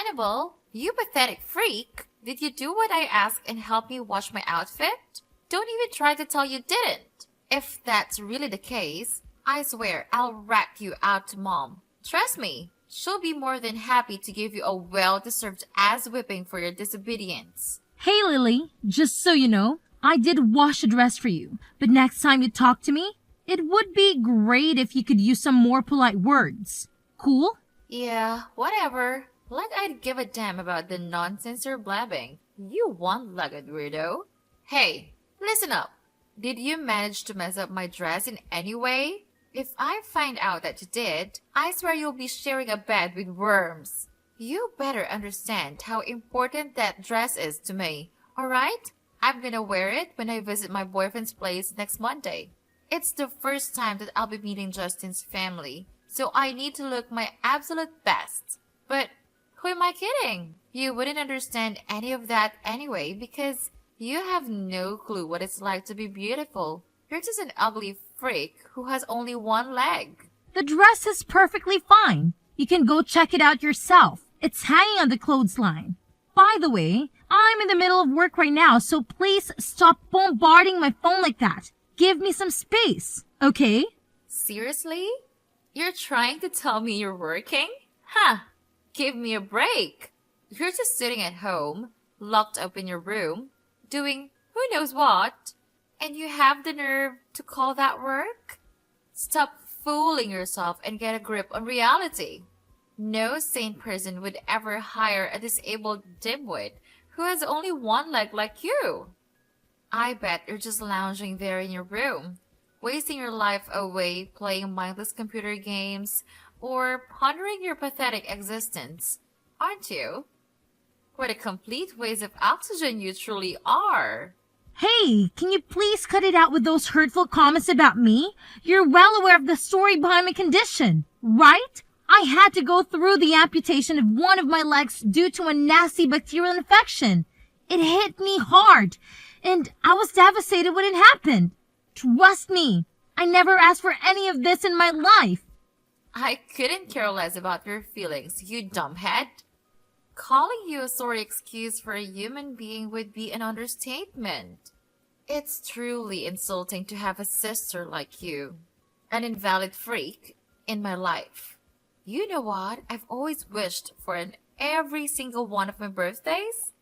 Annabelle, you pathetic freak! Did you do what I asked and help me wash my outfit? Don't even try to tell you didn't. If that's really the case, I swear I'll rat you out to Mom. Trust me, she'll be more than happy to give you a well-deserved ass whipping for your disobedience. Hey, Lily, just so you know, I did wash a dress for you, but next time you talk to me, it would be great if you could use some more polite words. Cool? Yeah, whatever. Like I'd give a damn about the nonsense you're blabbing. You one-legged weirdo. Hey, listen up. Did you manage to mess up my dress in any way? If I find out that you did, I swear you'll be sharing a bed with worms. You better understand how important that dress is to me, alright? I'm gonna wear it when I visit my boyfriend's place next Monday. It's the first time that I'll be meeting Justin's family, so I need to look my absolute best. But who am I kidding? You wouldn't understand any of that anyway because you have no clue what it's like to be beautiful. You're just an ugly freak who has only one leg. The dress is perfectly fine. You can go check it out yourself. It's hanging on the clothesline. By the way, I'm in the middle of work right now, so please stop bombarding my phone like that. Give me some space, okay? Seriously? You're trying to tell me you're working? Huh. Give me a break. You're just sitting at home, locked up in your room, doing who knows what, and you have the nerve to call that work? Stop fooling yourself and get a grip on reality. No sane person would ever hire a disabled dimwit who has only one leg like you. I bet you're just lounging there in your room, wasting your life away playing mindless computer games or pondering your pathetic existence, aren't you? What a complete waste of oxygen you truly are. Hey, can you please cut it out with those hurtful comments about me? You're well aware of the story behind my condition, right? I had to go through the amputation of one of my legs due to a nasty bacterial infection. It hit me hard, and I was devastated when it happened. Trust me, I never asked for any of this in my life. I couldn't care less about your feelings, you dumbhead. Calling you a sorry excuse for a human being would be an understatement. It's truly insulting to have a sister like you, an invalid freak, in my life. You know what I've always wished for in every single one of my birthdays?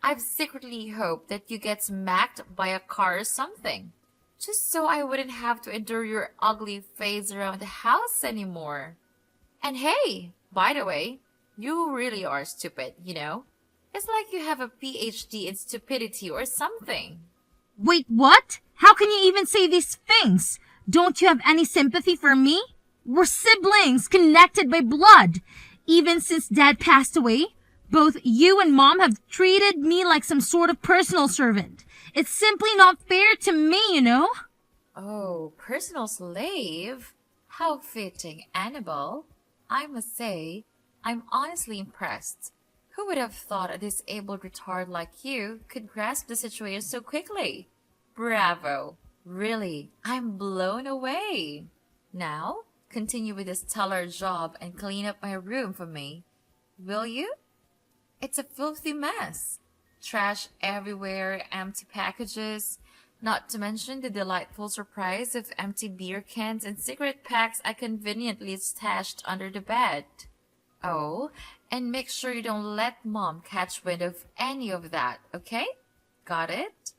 I've secretly hoped that you get smacked by a car or something, just so I wouldn't have to endure your ugly face around the house anymore. And hey, by the way, you really are stupid, you know? It's like you have a PhD in stupidity or something. Wait, what? How can you even say these things? Don't you have any sympathy for me? We're siblings, connected by blood. Even since Dad passed away, both you and Mom have treated me like some sort of personal servant. It's simply not fair to me, you know? Oh, personal slave? How fitting, Annabelle. I must say, I'm honestly impressed. Who would have thought a disabled retard like you could grasp the situation so quickly? Bravo. Really, I'm blown away. Now, continue with this stellar job and clean up my room for me. Will you? It's a filthy mess. Trash everywhere, empty packages, not to mention the delightful surprise of empty beer cans and cigarette packs I conveniently stashed under the bed. Oh, and make sure you don't let Mom catch wind of any of that, okay? Got it?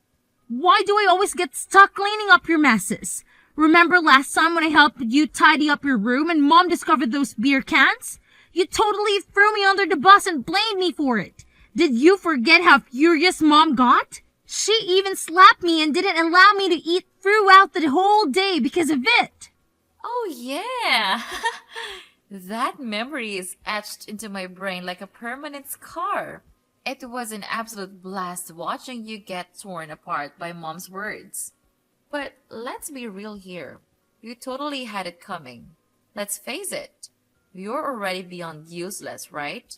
Why do I always get stuck cleaning up your messes? Remember last time when I helped you tidy up your room and Mom discovered those beer cans? You totally threw me under the bus and blamed me for it. Did you forget how furious Mom got? She even slapped me and didn't allow me to eat throughout the whole day because of it. Oh, yeah. That memory is etched into my brain like a permanent scar. It was an absolute blast watching you get torn apart by Mom's words. But let's be real here. You totally had it coming. Let's face it. You're already beyond useless, right?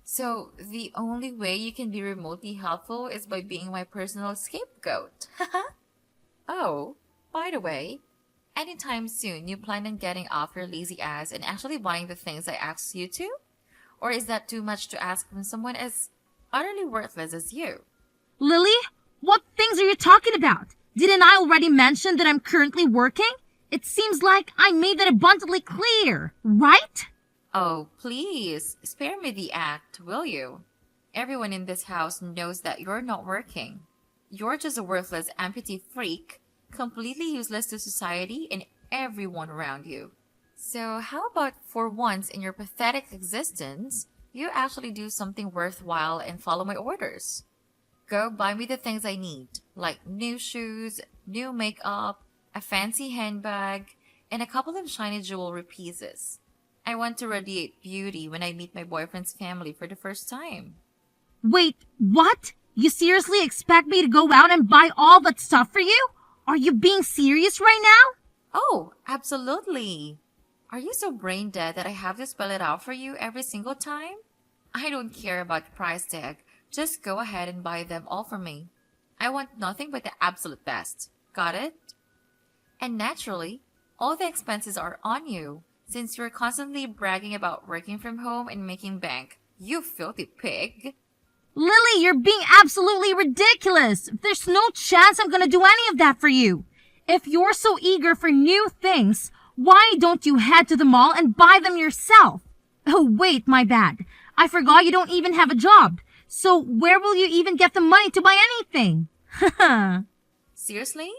So the only way you can be remotely helpful is by being my personal scapegoat. Oh, by the way, anytime soon you plan on getting off your lazy ass and actually buying the things I asked you to? Or is that too much to ask from someone as utterly worthless as you? Lily, what things are you talking about? Didn't I already mention that I'm currently working? It seems like I made that abundantly clear, right? Oh, please, spare me the act, will you? Everyone in this house knows that you're not working. You're just a worthless amputee freak, completely useless to society and everyone around you. So how about for once in your pathetic existence, you actually do something worthwhile and follow my orders? Go buy me the things I need, like new shoes, new makeup, a fancy handbag, and a couple of shiny jewelry pieces. I want to radiate beauty when I meet my boyfriend's family for the first time. Wait, what? You seriously expect me to go out and buy all that stuff for you? Are you being serious right now? Oh, absolutely. Are you so brain dead that I have to spell it out for you every single time? I don't care about the price tag. Just go ahead and buy them all for me. I want nothing but the absolute best. Got it? And naturally, all the expenses are on you, since you're constantly bragging about working from home and making bank. You filthy pig. Lily, you're being absolutely ridiculous. There's no chance I'm gonna do any of that for you. If you're so eager for new things, why don't you head to the mall and buy them yourself? Oh, wait, my bad. I forgot you don't even have a job. So where will you even get the money to buy anything? Seriously?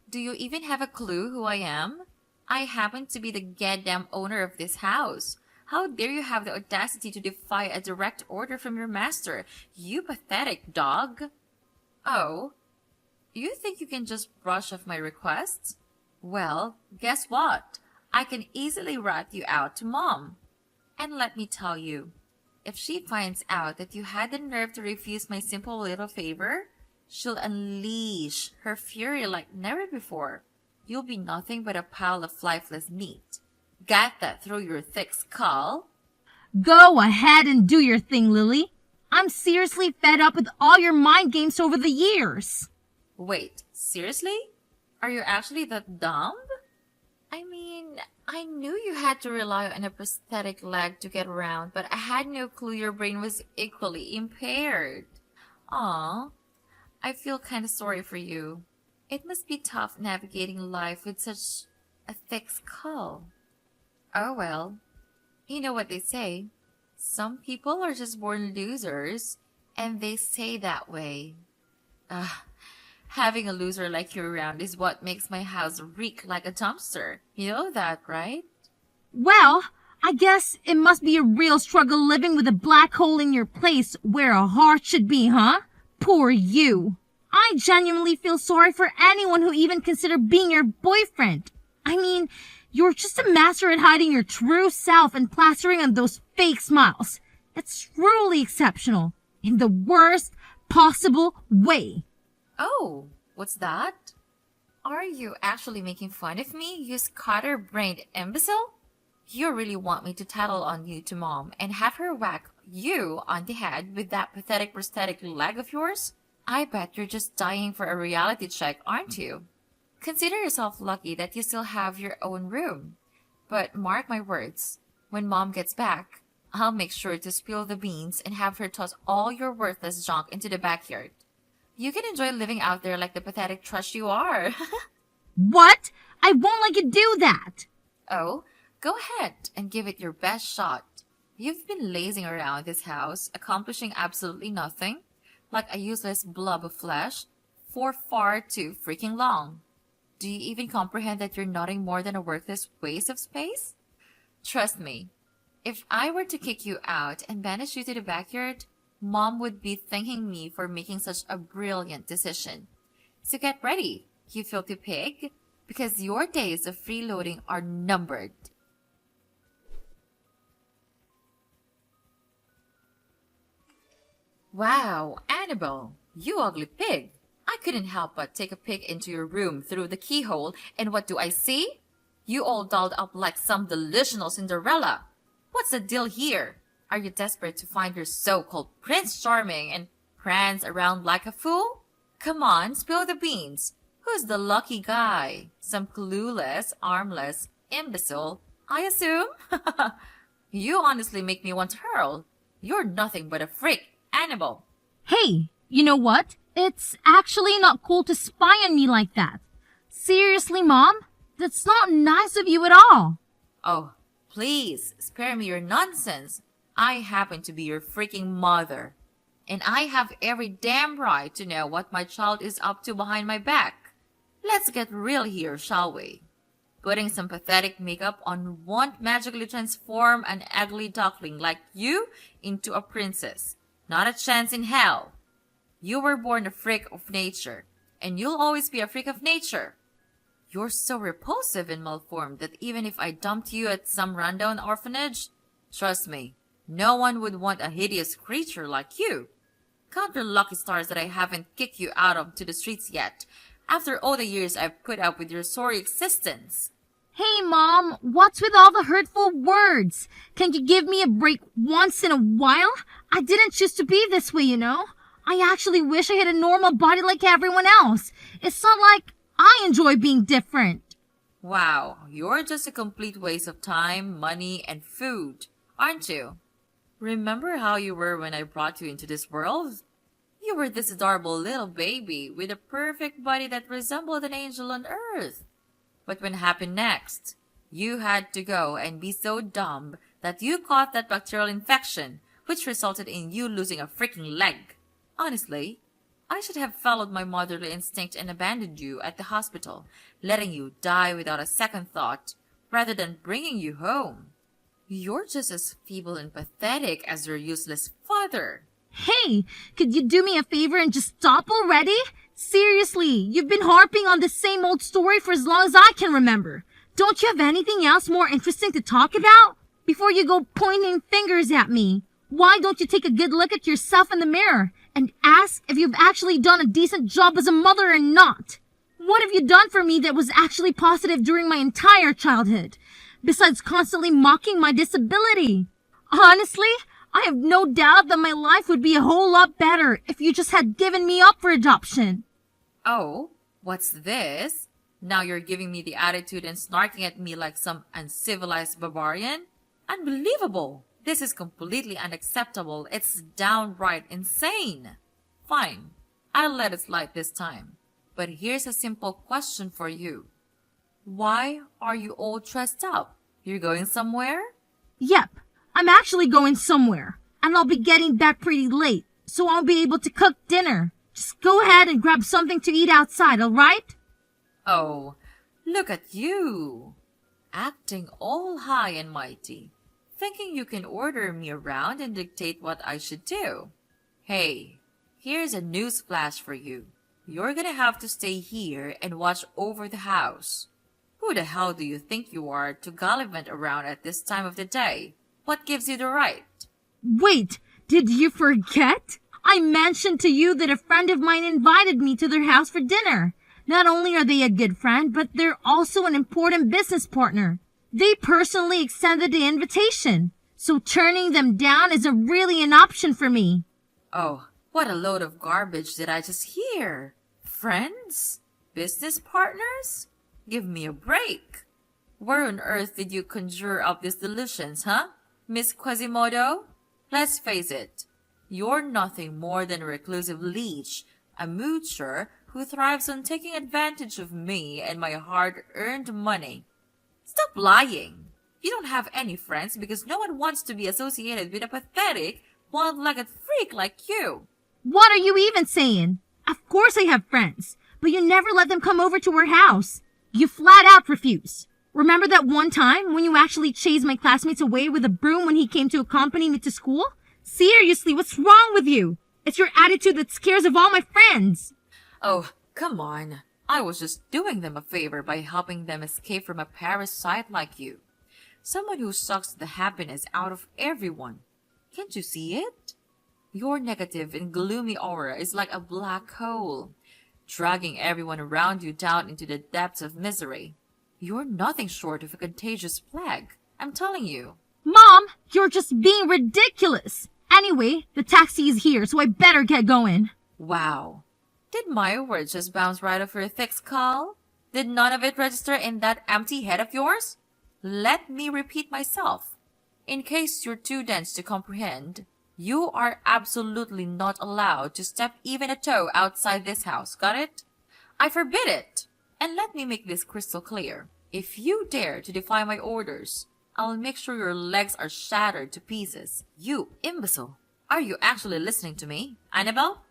Do you even have a clue who I am? I happen to be the goddamn owner of this house. How dare you have the audacity to defy a direct order from your master, you pathetic dog? Oh, you think you can just brush off my requests? Well, guess what? I can easily rat you out to Mom. And let me tell you, if she finds out that you had the nerve to refuse my simple little favor, she'll unleash her fury like never before. You'll be nothing but a pile of lifeless meat. Got that through your thick skull? Go ahead and do your thing, Lily. I'm seriously fed up with all your mind games over the years. Wait, seriously? Are you actually that dumb? I mean, I knew you had to rely on a prosthetic leg to get around, but I had no clue your brain was equally impaired. Aw, I feel kind of sorry for you. It must be tough navigating life with such a thick skull. Oh well, you know what they say. Some people are just born losers, and they stay that way. Having a loser like you around is what makes my house reek like a dumpster. You know that, right? Well, I guess it must be a real struggle living with a black hole in your place where a heart should be, huh? Poor you. I genuinely feel sorry for anyone who even considered being your boyfriend. I mean, you're just a master at hiding your true self and plastering on those fake smiles. It's truly exceptional. In the worst possible way. Oh, what's that? Are you actually making fun of me, you scatterbrained imbecile? You really want me to tattle on you to Mom and have her whack you on the head with that pathetic prosthetic leg of yours? I bet you're just dying for a reality check, aren't you? Consider yourself lucky that you still have your own room. But mark my words, when Mom gets back, I'll make sure to spill the beans and have her toss all your worthless junk into the backyard. You can enjoy living out there like the pathetic trash you are. What? I won't let you do that. Oh, go ahead and give it your best shot. You've been lazing around this house, accomplishing absolutely nothing, like a useless blob of flesh, for far too freaking long. Do you even comprehend that you're nothing more than a worthless waste of space? Trust me, if I were to kick you out and banish you to the backyard, Mom would be thanking me for making such a brilliant decision. So get ready, you filthy pig, because your days of freeloading are numbered. Wow, Annabelle, you ugly pig. I couldn't help but take a peek into your room through the keyhole, and what do I see? You all dolled up like some delusional Cinderella. What's the deal here? Are you desperate to find your so-called Prince Charming and prance around like a fool? Come on, spill the beans. Who's the lucky guy? Some clueless, armless imbecile, I assume? You honestly make me want to hurl. You're nothing but a freak animal. Hey, you know what? It's actually not cool to spy on me like that. Seriously, Mom? That's not nice of you at all. Oh, please, spare me your nonsense. I happen to be your freaking mother. And I have every damn right to know what my child is up to behind my back. Let's get real here, shall we? Putting some pathetic makeup on won't magically transform an ugly duckling like you into a princess. Not a chance in hell. You were born a freak of nature, and you'll always be a freak of nature. You're so repulsive and malformed that even if I dumped you at some rundown orphanage, trust me, no one would want a hideous creature like you. Count your lucky stars that I haven't kicked you out onto the streets yet, after all the years I've put up with your sorry existence. Hey, Mom, what's with all the hurtful words? Can you give me a break once in a while? I didn't choose to be this way, you know. I actually wish I had a normal body like everyone else. It's not like I enjoy being different. Wow, you're just a complete waste of time, money, and food, aren't you? Remember how you were when I brought you into this world? You were this adorable little baby with a perfect body that resembled an angel on earth. But what happened next? You had to go and be so dumb that you caught that bacterial infection, which resulted in you losing a freaking leg. Honestly, I should have followed my motherly instinct and abandoned you at the hospital, letting you die without a second thought, rather than bringing you home. You're just as feeble and pathetic as your useless father. Hey, could you do me a favor and just stop already? Seriously, you've been harping on the same old story for as long as I can remember. Don't you have anything else more interesting to talk about? Before you go pointing fingers at me, why don't you take a good look at yourself in the mirror and ask if you've actually done a decent job as a mother or not? What have you done for me that was actually positive during my entire childhood, besides constantly mocking my disability? Honestly, I have no doubt that my life would be a whole lot better if you just had given me up for adoption. Oh, what's this? Now you're giving me the attitude and snarking at me like some uncivilized barbarian? Unbelievable! This is completely unacceptable. It's downright insane. Fine, I'll let it slide this time. But here's a simple question for you. Why are you all dressed up? You're going somewhere? Yep, I'm actually going somewhere, and I'll be getting back pretty late, so I'll be able to cook dinner. Just go ahead and grab something to eat outside, alright? Oh, look at you. Acting all high and mighty, thinking you can order me around and dictate what I should do. Hey, here's a news flash for you. You're gonna have to stay here and watch over the house. Who the hell do you think you are to gallivant around at this time of the day? What gives you the right? Wait, did you forget? I mentioned to you that a friend of mine invited me to their house for dinner. Not only are they a good friend, but they're also an important business partner. They personally extended the invitation, so turning them down isn't really an option for me. Oh, what a load of garbage did I just hear? Friends? Business partners? Give me a break. Where on earth did you conjure up these delusions, huh? Miss Quasimodo? Let's face it, you're nothing more than a reclusive leech, a moocher who thrives on taking advantage of me and my hard-earned money. Stop lying. You don't have any friends because no one wants to be associated with a pathetic, one-legged freak like you. What are you even saying? Of course I have friends, but you never let them come over to our house. You flat out refuse. Remember that one time when you actually chased my classmates away with a broom when he came to accompany me to school? Seriously, what's wrong with you? It's your attitude that scares of all my friends. Oh, come on. I was just doing them a favor by helping them escape from a parasite like you. Someone who sucks the happiness out of everyone. Can't you see it? Your negative and gloomy aura is like a black hole, dragging everyone around you down into the depths of misery. You're nothing short of a contagious plague, I'm telling you. Mom, you're just being ridiculous. Anyway, the taxi is here, so I better get going. Wow. Did my words just bounce right off your thick skull? Did none of it register in that empty head of yours? Let me repeat myself. In case you're too dense to comprehend, You are absolutely not allowed to step even a toe outside this house, got it? I forbid it! And let me make this crystal clear. If you dare to defy my orders, I'll make sure your legs are shattered to pieces. You imbecile! Are you actually listening to me, Annabelle?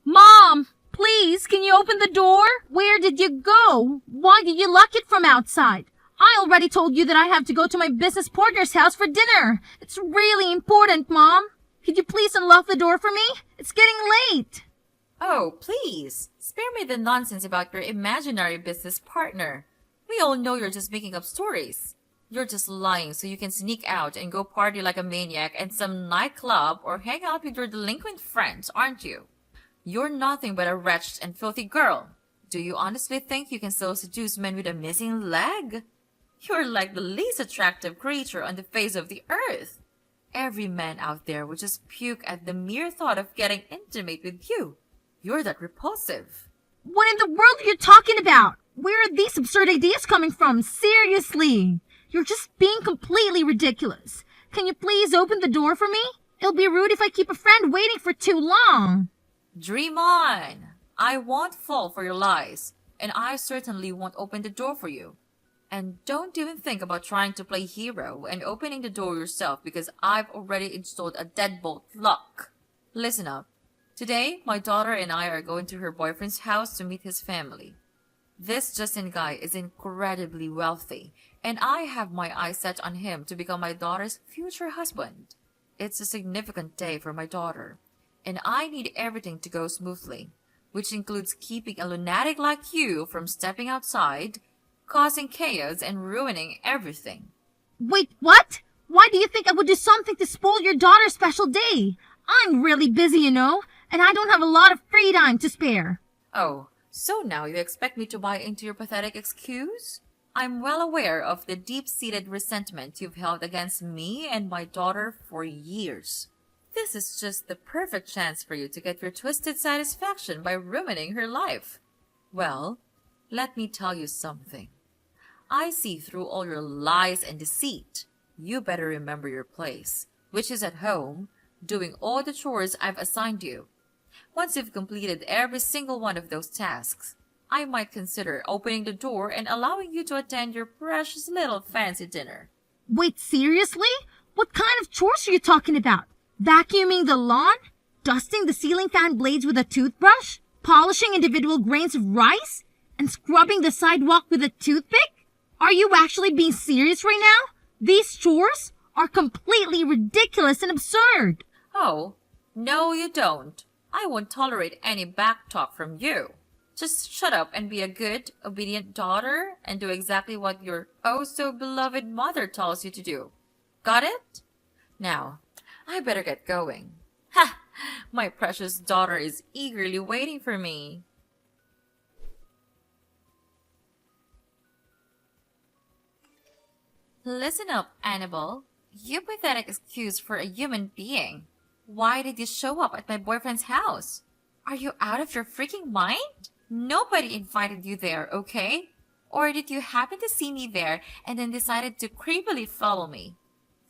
Mom, please, can you open the door? Where did you go? Why did you lock it from outside? I already told you that I have to go to my business partner's house for dinner. It's really important, Mom. Could you please unlock the door for me? It's getting late. Oh, please, spare me the nonsense about your imaginary business partner. We all know you're just making up stories. You're just lying so you can sneak out and go party like a maniac in some nightclub or hang out with your delinquent friends, aren't you? You're nothing but a wretched and filthy girl. Do you honestly think you can still seduce men with a missing leg? You're like the least attractive creature on the face of the earth. Every man out there would just puke at the mere thought of getting intimate with you. You're that repulsive. What in the world are you talking about? Where are these absurd ideas coming from? Seriously. You're just being completely ridiculous. Can you please open the door for me? It'll be rude if I keep a friend waiting for too long. Dream on. I won't fall for your lies, and I certainly won't open the door for you. And don't even think about trying to play hero and opening the door yourself because I've already installed a deadbolt lock. Listen up. Today, my daughter and I are going to her boyfriend's house to meet his family. This Justin guy is incredibly wealthy, and I have my eyes set on him to become my daughter's future husband. It's a significant day for my daughter, and I need everything to go smoothly, which includes keeping a lunatic like you from stepping outside, causing chaos and ruining everything. Wait, what? Why do you think I would do something to spoil your daughter's special day? I'm really busy, you know, and I don't have a lot of free time to spare. Oh, so now you expect me to buy into your pathetic excuse? I'm well aware of the deep-seated resentment you've held against me and my daughter for years. This is just the perfect chance for you to get your twisted satisfaction by ruining her life. Well, let me tell you something. I see through all your lies and deceit. You better remember your place, which is at home, doing all the chores I've assigned you. Once you've completed every single one of those tasks, I might consider opening the door and allowing you to attend your precious little fancy dinner. Wait, seriously? What kind of chores are you talking about? Vacuuming the lawn? Dusting the ceiling fan blades with a toothbrush? Polishing individual grains of rice? And scrubbing the sidewalk with a toothpick? Are you actually being serious right now? These chores are completely ridiculous and absurd. Oh, no you don't. I won't tolerate any backtalk from you. Just shut up and be a good, obedient daughter and do exactly what your oh-so-beloved mother tells you to do. Got it? Now, I better get going. Ha! My precious daughter is eagerly waiting for me. Listen up, Annabelle. You pathetic excuse for a human being. Why did you show up at my boyfriend's house? Are you out of your freaking mind? Nobody invited you there, okay? Or did you happen to see me there and then decided to creepily follow me?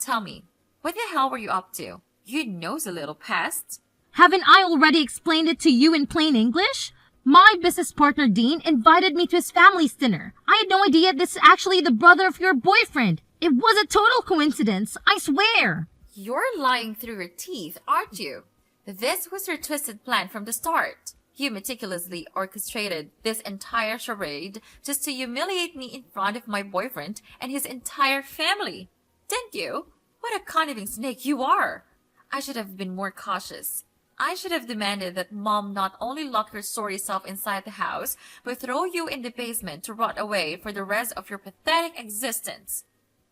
Tell me, what the hell were you up to? You nosy little pest. Haven't I already explained it to you in plain English? My business partner, Dean, invited me to his family's dinner. I had no idea this is actually the brother of your boyfriend. It was a total coincidence, I swear. You're lying through your teeth, aren't you? This was your twisted plan from the start. You meticulously orchestrated this entire charade just to humiliate me in front of my boyfriend and his entire family. Didn't you? What a conniving snake you are. I should have been more cautious. I should have demanded that Mom not only lock your sorry self inside the house, but throw you in the basement to rot away for the rest of your pathetic existence.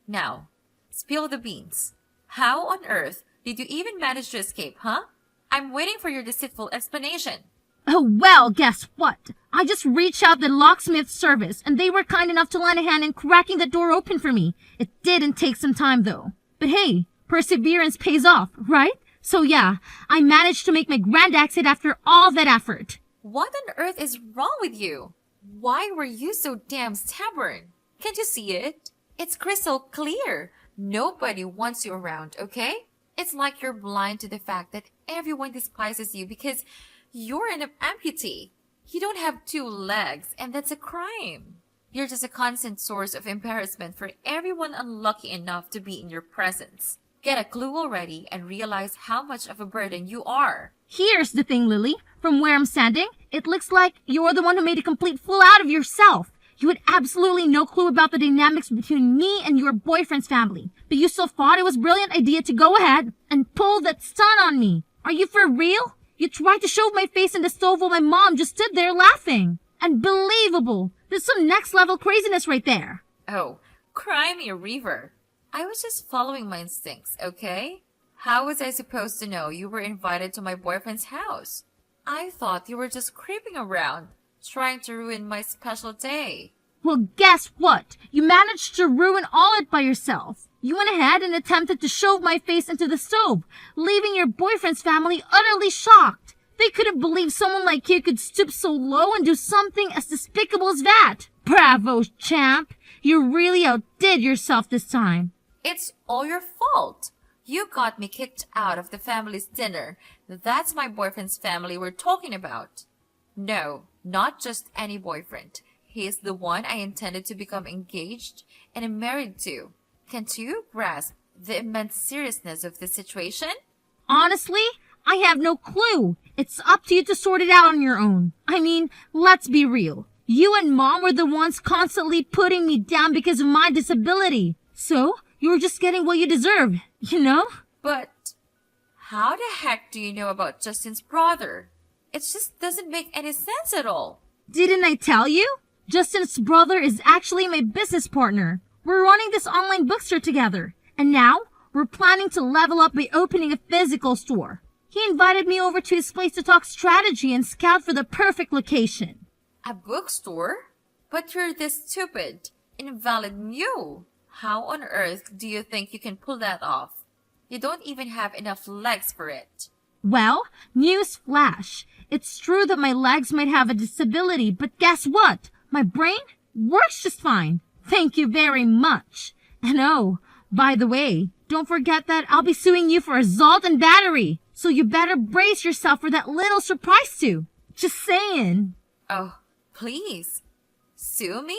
Now, spill the beans. How on earth did you even manage to escape, huh? I'm waiting for your deceitful explanation. Oh, well, guess what? I just reached out the locksmith service, and they were kind enough to lend a hand in cracking the door open for me. It didn't take some time, though. But hey, perseverance pays off, right? So yeah, I managed to make my grand exit after all that effort. What on earth is wrong with you? Why were you so damn stubborn? Can't you see it? It's crystal clear. Nobody wants you around, okay? It's like you're blind to the fact that everyone despises you because you're an amputee. You don't have two legs, and that's a crime. You're just a constant source of embarrassment for everyone unlucky enough to be in your presence. Get a clue already and realize how much of a burden you are. Here's the thing, Lily. From where I'm standing, it looks like you're the one who made a complete fool out of yourself. You had absolutely no clue about the dynamics between me and your boyfriend's family, but you still thought it was a brilliant idea to go ahead and pull that stunt on me. Are you for real? You tried to shove my face in the stove while my mom just stood there laughing. Unbelievable. There's some next level craziness right there. Oh, cry me a river. I was just following my instincts, okay? How was I supposed to know you were invited to my boyfriend's house? I thought you were just creeping around, trying to ruin my special day. Well, guess what? You managed to ruin all it by yourself. You went ahead and attempted to shove my face into the stove, leaving your boyfriend's family utterly shocked. They couldn't believe someone like you could stoop so low and do something as despicable as that. Bravo, champ. You really outdid yourself this time. It's all your fault. You got me kicked out of the family's dinner. That's my boyfriend's family we're talking about. No, not just any boyfriend. He is the one I intended to become engaged and married to. Can't you grasp the immense seriousness of the situation? Honestly, I have no clue. It's up to you to sort it out on your own. I mean, let's be real. You and Mom were the ones constantly putting me down because of my disability. So, you were just getting what you deserve, you know? But how the heck do you know about Justin's brother? It just doesn't make any sense at all. Didn't I tell you? Justin's brother is actually my business partner. We're running this online bookstore together. And now, we're planning to level up by opening a physical store. He invited me over to his place to talk strategy and scout for the perfect location. A bookstore? But you're this stupid, invalid mule. How on earth do you think you can pull that off? You don't even have enough legs for it. Well, news flash. It's true that my legs might have a disability, but guess what? My brain works just fine. Thank you very much. And oh, by the way, don't forget that I'll be suing you for assault and battery. So you better brace yourself for that little surprise too. Just saying. Oh, please. Sue me?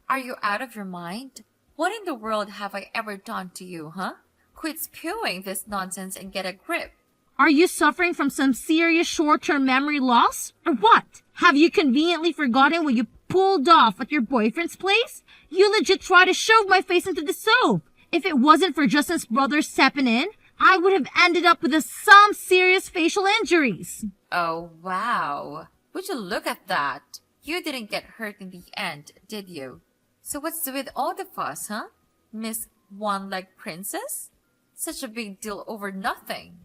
Are you out of your mind? What in the world have I ever done to you, huh? Quit spewing this nonsense and get a grip. Are you suffering from some serious short-term memory loss? Or what? Have you conveniently forgotten what you pulled off at your boyfriend's place? You legit tried to shove my face into the stove. If it wasn't for Justin's brother stepping in, I would have ended up with some serious facial injuries. Oh, wow. Would you look at that? You didn't get hurt in the end, did you? So what's with all the fuss, huh? Miss One-Leg Princess? Such a big deal over nothing.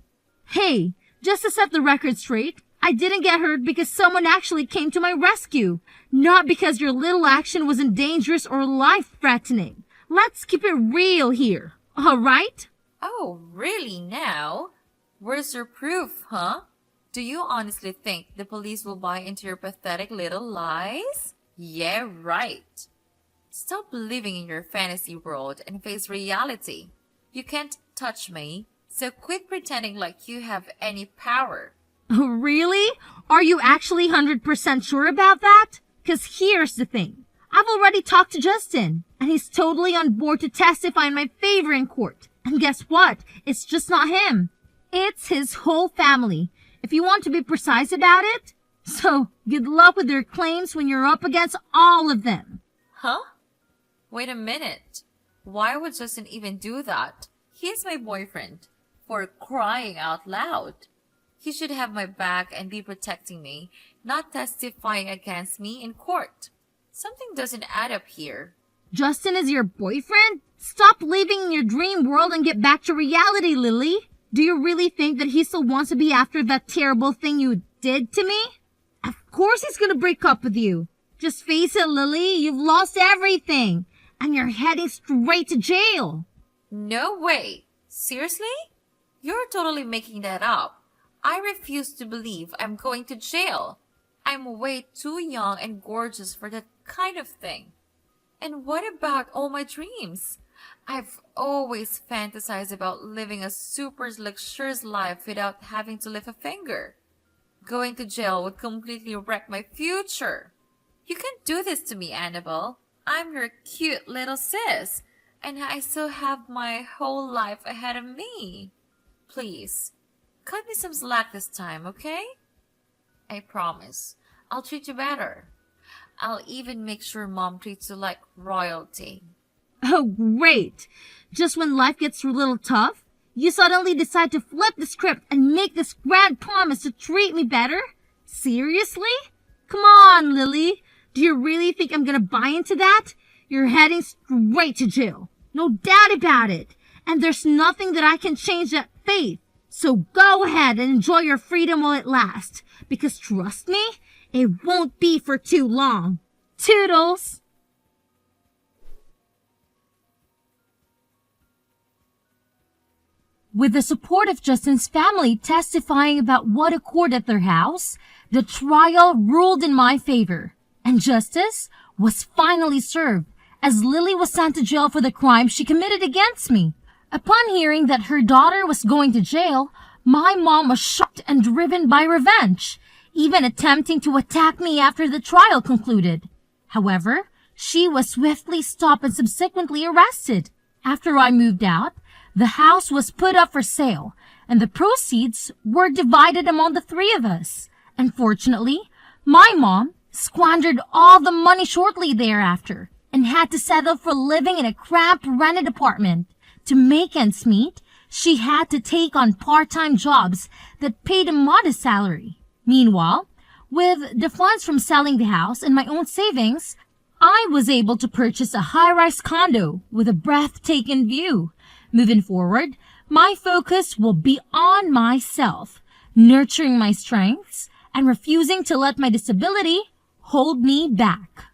Hey, just to set the record straight, I didn't get hurt because someone actually came to my rescue, not because your little action wasn't dangerous or life-threatening. Let's keep it real here, all right? Oh, really now? Where's your proof, huh? Do you honestly think the police will buy into your pathetic little lies? Yeah, right. Stop living in your fantasy world and face reality. You can't touch me, so quit pretending like you have any power. Oh, really? Are you actually 100% sure about that? 'Cause here's the thing. I've already talked to Justin, and he's totally on board to testify in my favor in court. And guess what? It's just not him. It's his whole family, if you want to be precise about it. So, good luck with your claims when you're up against all of them. Huh? Wait a minute. Why would Justin even do that? He's my boyfriend. For crying out loud. He should have my back and be protecting me, not testifying against me in court. Something doesn't add up here. Justin is your boyfriend? Stop living in your dream world and get back to reality, Lily. Do you really think that he still wants to be after that terrible thing you did to me? Of course he's gonna break up with you. Just face it, Lily, you've lost everything. And you're heading straight to jail. No way. Seriously? You're totally making that up. I refuse to believe I'm going to jail. I'm way too young and gorgeous for that kind of thing. And what about all my dreams? I've always fantasized about living a super luxurious life without having to lift a finger. Going to jail would completely wreck my future. You can't do this to me, Annabelle. I'm your cute little sis, and I still have my whole life ahead of me. Please, cut me some slack this time, okay? I promise. I'll treat you better. I'll even make sure Mom treats you like royalty. Oh, great. Just when life gets a little tough, you suddenly decide to flip the script and make this grand promise to treat me better? Seriously? Come on, Lily. Do you really think I'm gonna buy into that? You're heading straight to jail. No doubt about it. And there's nothing that I can change that fate. So go ahead and enjoy your freedom while it lasts. Because trust me, it won't be for too long. Toodles! With the support of Justin's family testifying about what occurred at their house, the trial ruled in my favor, and justice was finally served as Lily was sent to jail for the crime she committed against me. Upon hearing that her daughter was going to jail, my mom was shocked and driven by revenge, even attempting to attack me after the trial concluded. However, she was swiftly stopped and subsequently arrested. After I moved out, the house was put up for sale, and the proceeds were divided among the three of us. Unfortunately, my mom squandered all the money shortly thereafter and had to settle for living in a cramped rented apartment. To make ends meet, she had to take on part-time jobs that paid a modest salary. Meanwhile, with the funds from selling the house and my own savings, I was able to purchase a high-rise condo with a breathtaking view. Moving forward, my focus will be on myself, nurturing my strengths and refusing to let my disability hold me back.